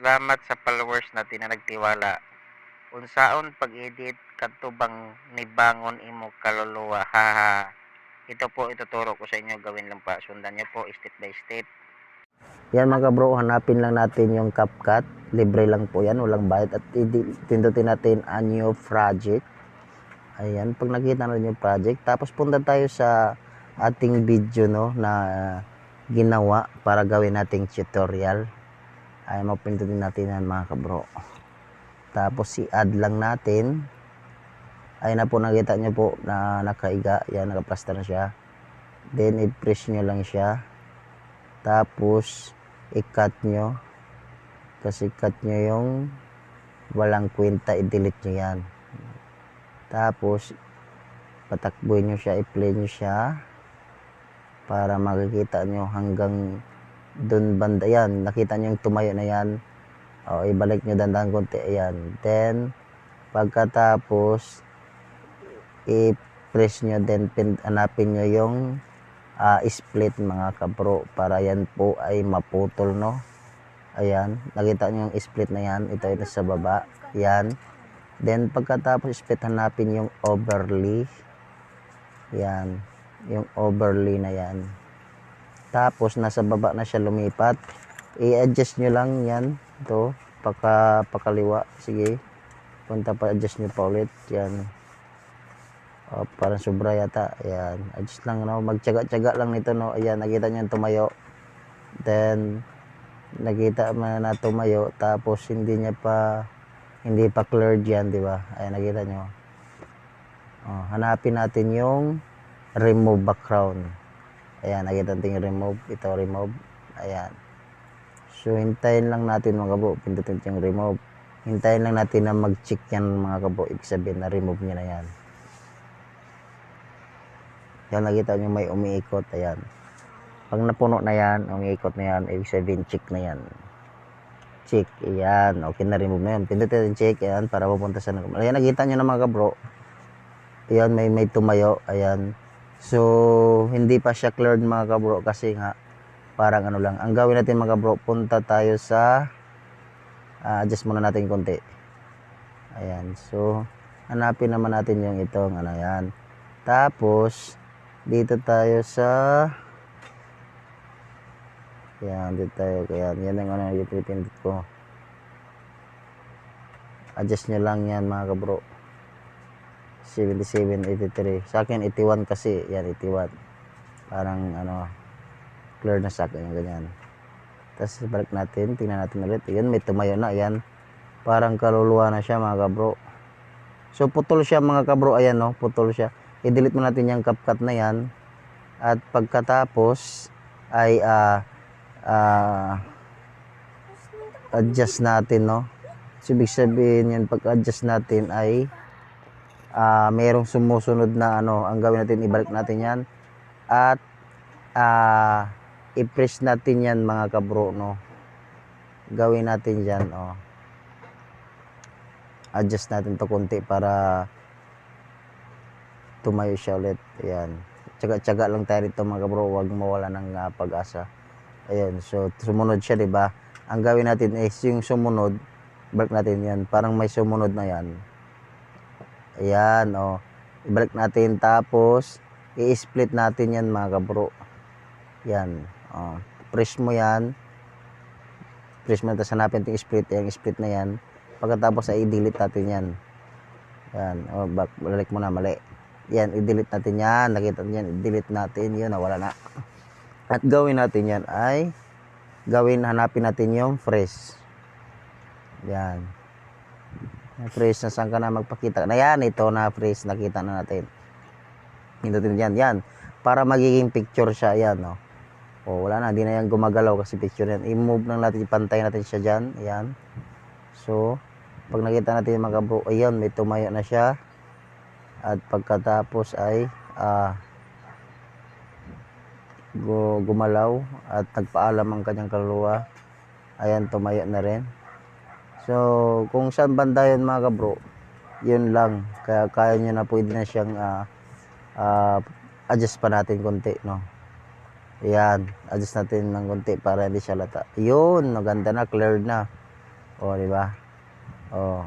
Salamat sa followers natin na nagtiwala. Unsaon pag-edit kadto bang nibangon imo kaluluwa? Haha. Ito po ituturo ko sa inyo, gawin lang pa. Sundan niyo po step by step. Yan mga bro, hanapin lang natin yung CapCut. Libre lang po yan, walang bayad. At pindutin natin a new project. Ayan, pag nakita natin yung project. Tapos punta tayo sa ating video no, na ginawa para gawin nating tutorial. Ay, mapindutin natin yan mga kabro. Tapos i-add lang natin. Ayun na po, nakita nyo po na nakaiga. Yan, nakaplaster na siya. Then, i-press nyo lang siya. Tapos, i-cut nyo. Kasi cut nyo yung walang kwenta, i-delete nyo yan. Tapos, patakbuhin nyo siya, i-play nyo siya. Para makikita nyo hanggang dun banda. Yan, nakita nyo yung tumayo na yan. O, ibalik nyo dandan konti. Ayan. Then, pagkatapos, i-press nyo, then hanapin nyo yung split mga kabro. Para yan po ay maputol, no? Ayan, nakita nyo yung split na yan. Ito ay sa baba. Yan. Then, pagkatapos split, hanapin yung overlay. Yan. Yung overlay na yan. Tapos, nasa baba na siya lumipat. I-adjust nyo lang yan. Ito. Pakaliwa. Sige. Punta pa, adjust nyo pa ulit. Yan. O, parang sobra yata. Ayan. Adjust lang, no? Magtyaga-tyaga lang nito, no? Ayan, nakita nyo yung tumayo. Then, nakita mo na tumayo, tapos hindi pa cleared yan, di ba? Ayan, nakita nyo. Hanapin natin yung remove background. Ayan, nakita natin yung remove. Ito, remove. Ayan. So, hintayin lang natin mga kabo. Pindutin yung remove. Hintayin lang natin na mag-check yan mga kabo. Ibig sabihin na remove nyo na yan. Yan, nakita nyo may umiikot. Ayan. Pag napuno na yan, umiikot na yan, ibig sabihin check na yan. Check. Ayan. Okay na, remove na yan. Pindutin yung check. Ayan, para pupunta sa... Ayan, nakita nyo na mga kabro. Ayan, may tumayo. Ayan. So, hindi pa siya cleared mga kabro kasi nga, parang ano lang. Ang gawin natin mga kabro, punta tayo sa... adjust muna natin konti. Ayan. So, hanapin naman natin yung itong ano yan. Tapos, dito tayo sa... Yan, dito tayo. Kaya, yan ang ano, yung pinipindot ko. Adjust nyo lang yan mga kabro. 77, 83. Sa akin, 81 kasi. Yan, 81. Parang, ano, clear na sa akin yung ganyan. Tapos, balik natin. Tingnan natin ulit. Yan, may tumayo na. Yan. Parang kaluluwa na siya mga kabro. So, putol siya mga kabro. Ayan, no? Putol siya. I-delete mo natin yung CapCut na yan. At pagkatapos, ay, adjust natin, no? So, ibig sabihin yan, pag-adjust natin ay mayroong sumusunod na ano, ang gawin natin, ibalik natin yan at i-press natin yan mga kabro, no? Gawin natin dyan, oh. Adjust natin to konti para tumayo siya ulit. Ayan, tsaga-tsaga lang tayo dito mga kabro, huwag mawala ng pag-asa. Ayan, so sumunod siya, diba? Ang gawin natin is yung sumunod, balik natin yan, parang may sumunod na yan. Ayan, oh. Ibalik natin, tapos i-split natin yan mga kabro. Yan, oh. Press mo yan. Press mo, tapos hanapin yung split. Yung split na yan. Pagkatapos ay i-delete natin yan. Yan, oh, balik mo na, mali. Yan, i-delete natin yan. Nakita nyo yan, i-delete natin. Yun, wala na. At gawin natin yan ay hanapin natin yung fresh. Yan. Fresh na saan ka na magpakita. Na yan, ito na fresh. Nakita na natin. Hindutin yan. Yan. Para magiging picture siya. Yan, no. O, wala na. Hindi na yan gumagalaw kasi picture yan. I-move lang natin. Ipantay natin siya dyan. Yan. So, pag nakita natin yung mga bro, ayan, may tumayo na siya. At pagkatapos ay gumalaw at nagpaalam ang kanyang kaluluwa. Ayan, tumayo na rin. So, kung saan banda yun mga kabro, yun lang. Kaya kaya nyo na, pwede na siyang adjust pa natin konti, no? Ayan, adjust natin ng konti para hindi siya lata. Yun, maganda na, cleared na. O, di ba? O,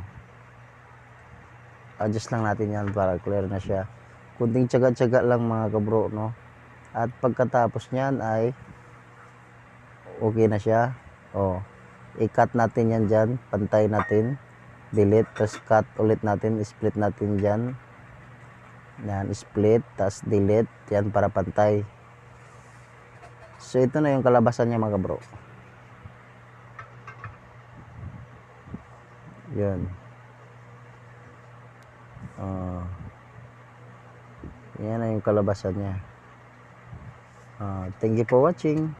adjust lang natin yan para clear na siya. Kunting tiyaga-tiyaga lang mga kabro, no? At pagkatapos niyan ay okay na siya. O, i-cut natin yan dyan, pantay natin, delete, tapos cut ulit natin, split natin dyan. Yan, split, tapos delete, yan para pantay. So, ito na yung kalabasan niya mga bro. Yun. Yan na yung kalabasan niya. Thank you for watching.